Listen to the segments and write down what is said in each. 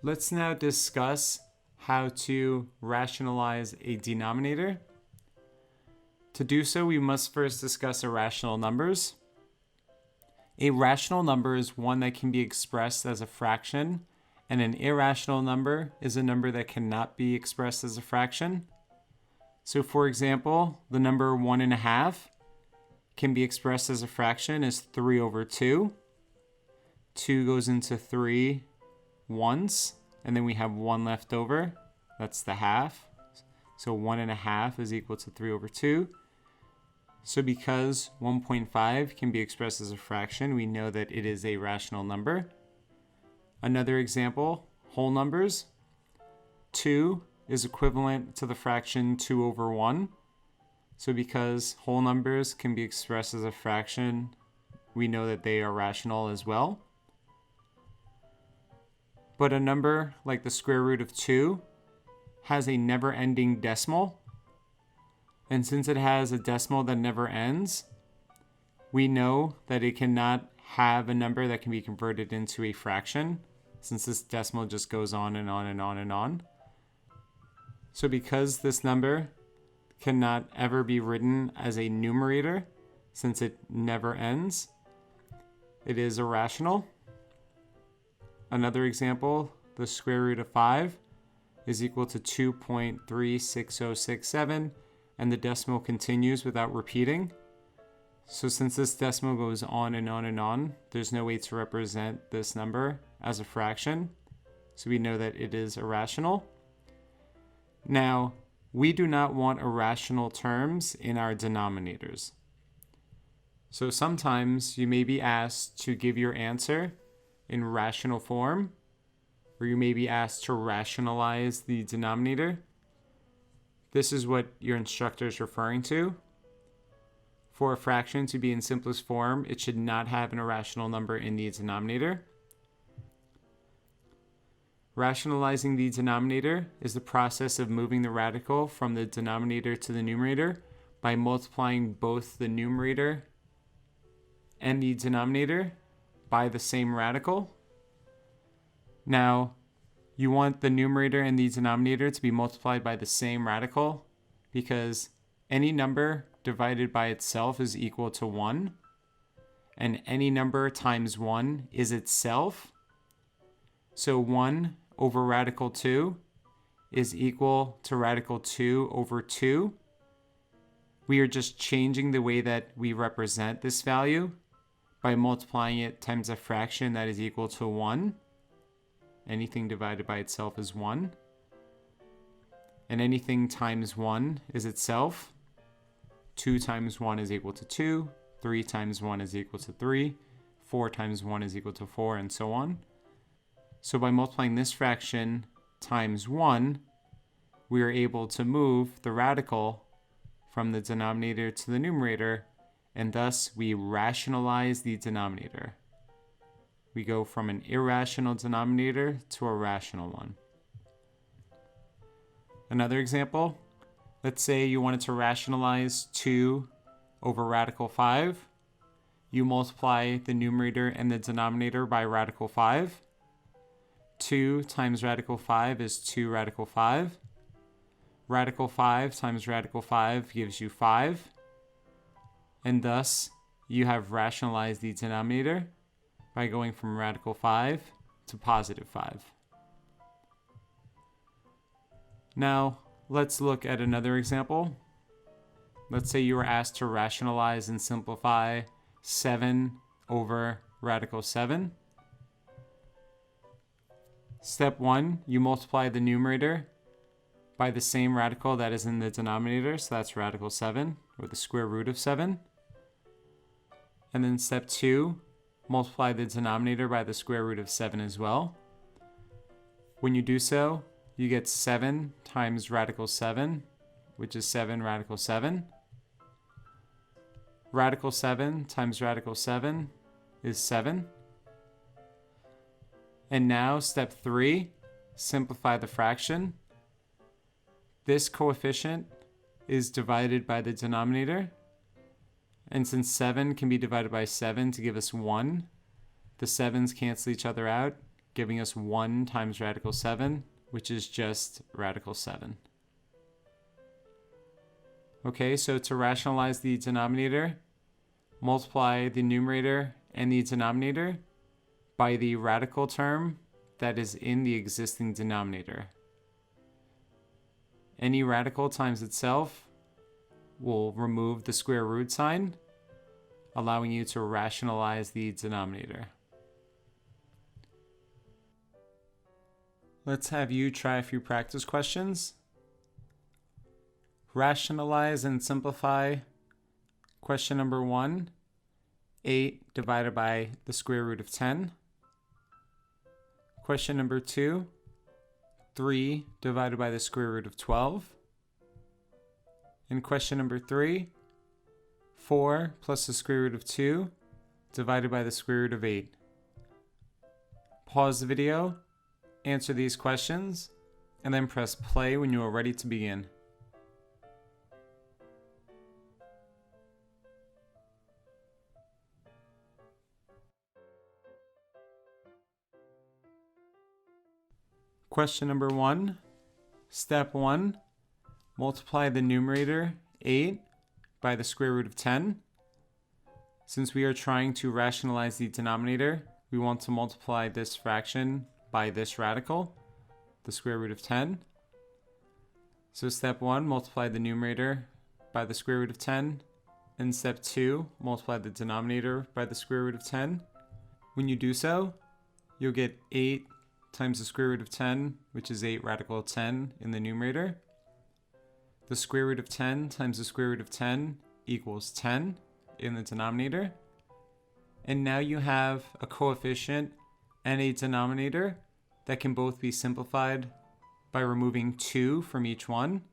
Let's now discuss how to rationalize a denominator. To do so, we must first discuss irrational numbers. A rational number is one that can be expressed as a fraction, and an irrational number is a number that cannot be expressed as a fraction. So for example, the number 1.5 can be expressed as a fraction as 3/2. 2 goes into 3 once, and then we have 1 left over. That's the half. So 1.5 is equal to 3/2. So because 1.5 can be expressed as a fraction, we know that it is a rational number. Another example, whole numbers. 2 is equivalent to the fraction 2/1. So because whole numbers can be expressed as a fraction, we know that they are rational as well. But a number like the square root of 2 has a never-ending decimal. And since it has a decimal that never ends, we know that it cannot have a number that can be converted into a fraction, since this decimal just goes on and on and on and on. So because this number cannot ever be written as a numerator, since it never ends, it is irrational. Another example, the square root of 5 is equal to 2.36067, and the decimal continues without repeating. So since this decimal goes on and on and on, there's no way to represent this number as a fraction. So we know that it is irrational. Now, we do not want irrational terms in our denominators. So sometimes you may be asked to give your answer in rational form, or you may be asked to rationalize the denominator. This is what your instructor is referring to. For a fraction to be in simplest form, it should not have an irrational number in the denominator. Rationalizing the denominator is the process of moving the radical from the denominator to the numerator by multiplying both the numerator and the denominator by the same radical. Now, you want the numerator and the denominator to be multiplied by the same radical because any number divided by itself is equal to 1, and any number times 1 is itself. So 1 over radical 2 is equal to radical 2 over 2. We are just changing the way that we represent this value by multiplying it times a fraction that is equal to 1. Anything divided by itself is 1. And anything times 1 is itself. 2 times 1 is equal to 2. 3 times 1 is equal to 3. 4 times 1 is equal to 4, and so on. So by multiplying this fraction times 1, we are able to move the radical from the denominator to the numerator, and thus we rationalize the denominator. We go from an irrational denominator to a rational one. Another example, let's say you wanted to rationalize 2 over radical 5. You multiply the numerator and the denominator by radical 5. 2 times radical 5 is 2 radical 5. Radical 5 times radical 5 gives you 5. And thus, you have rationalized the denominator by going from radical 5 to positive 5. Now, let's look at another example. Let's say you were asked to rationalize and simplify 7 over radical 7. Step 1, you multiply the numerator by the same radical that is in the denominator, so that's radical 7, or the square root of 7. And then step 2, multiply the denominator by the square root of 7 as well. When you do so, you get 7 times radical 7, which is 7 radical 7. Radical 7 times radical 7 is 7. And now step 3, simplify the fraction. This coefficient is divided by the denominator. And since 7 can be divided by 7 to give us 1, the 7's cancel each other out, giving us 1 times radical 7, which is just radical 7. Okay, so to rationalize the denominator, multiply the numerator and the denominator by the radical term that is in the existing denominator. Any radical times itself will remove the square root sign, allowing you to rationalize the denominator. Let's have you try a few practice questions. Rationalize and simplify question number 1, 8 divided by the square root of 10. Question number 2, 3 divided by the square root of 12. And question number 3, 4 plus the square root of 2 divided by the square root of 8. Pause the video, answer these questions, and then press play when you are ready to begin. Question number 1, step 1, multiply the numerator 8 by the square root of 10. Since we are trying to rationalize the denominator, we want to multiply this fraction by this radical, the square root of 10. So step 1, multiply the numerator by the square root of 10. And step 2, multiply the denominator by the square root of 10. When you do so, you'll get 8 times the square root of 10, which is 8 radical 10 in the numerator. The square root of 10 times the square root of 10 equals 10 in the denominator. And now you have a coefficient and a denominator that can both be simplified by removing 2 from each one.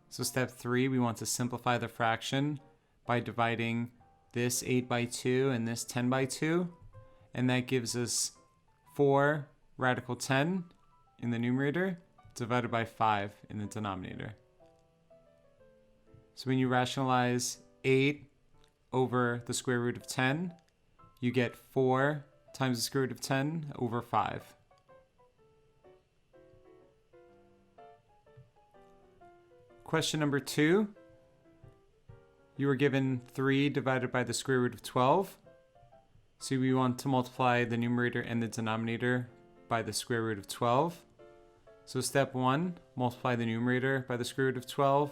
So step 3, we want to simplify the fraction by dividing this 8 by 2 and this 10 by 2. And that gives us 4 radical 10 in the numerator divided by 5 in the denominator. So when you rationalize 8 over the square root of 10, you get 4 times the square root of 10 over 5. Question number 2, you were given 3 divided by the square root of 12. So we want to multiply the numerator and the denominator by the square root of 12. So step 1, multiply the numerator by the square root of 12.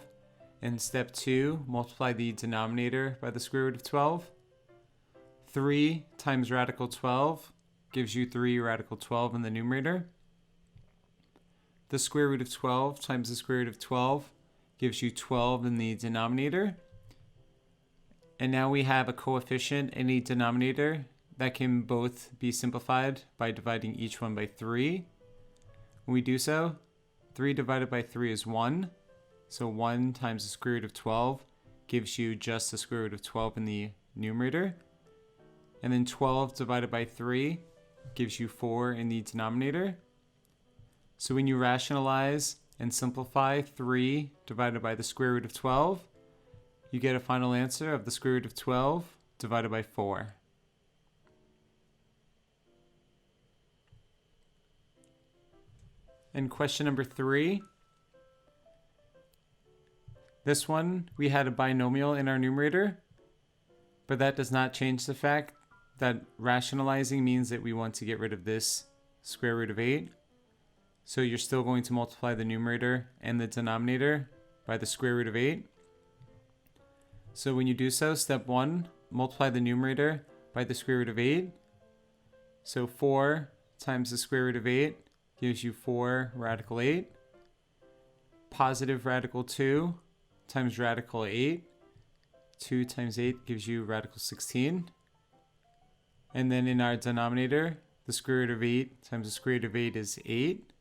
And step 2, multiply the denominator by the square root of 12. 3 times radical 12 gives you 3 radical 12 in the numerator. The square root of 12 times the square root of 12 gives you 12 in the denominator. And now we have a coefficient and a denominator that can both be simplified by dividing each one by 3. When we do so, 3 divided by 3 is 1. So 1 times the square root of 12 gives you just the square root of 12 in the numerator. And then 12 divided by 3 gives you 4 in the denominator. So when you rationalize and simplify 3 divided by the square root of 12, you get a final answer of the square root of 12 divided by 4. And question number 3. This one, we had a binomial in our numerator, but that does not change the fact that rationalizing means that we want to get rid of this square root of 8. So you're still going to multiply the numerator and the denominator by the square root of 8. So when you do so, step 1, multiply the numerator by the square root of 8. So 4 times the square root of 8 gives you 4 radical 8. Positive radical 2 times radical 8. 2 times 8 gives you radical 16. And then in our denominator, the square root of 8 times the square root of 8 is 8.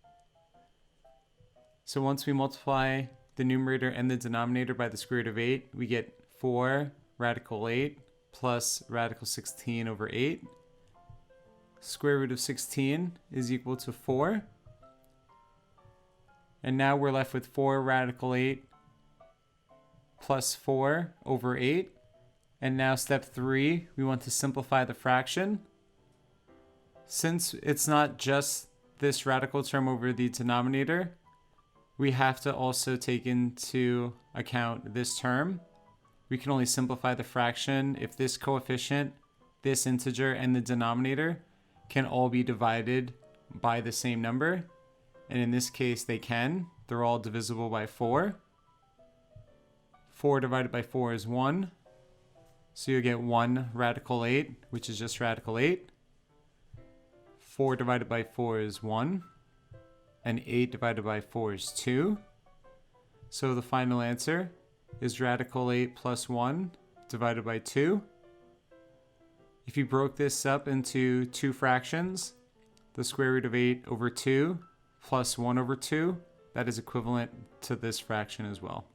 So once we multiply the numerator and the denominator by the square root of 8, we get 4 radical 8 plus radical 16 over 8. Square root of 16 is equal to 4. And now we're left with 4 radical 8 plus 4 over 8. And now step 3, we want to simplify the fraction. Since it's not just this radical term over the denominator, we have to also take into account this term. We can only simplify the fraction if this coefficient, this integer, and the denominator can all be divided by the same number. And in this case, they can. They're all divisible by 4. 4 divided by 4 is 1. So you get 1 radical 8, which is just radical 8. 4 divided by 4 is 1. And 8 divided by 4 is 2. So the final answer is radical 8 plus 1 divided by 2. If you broke this up into two fractions, the square root of 8 over 2 plus 1 over 2, that is equivalent to this fraction as well.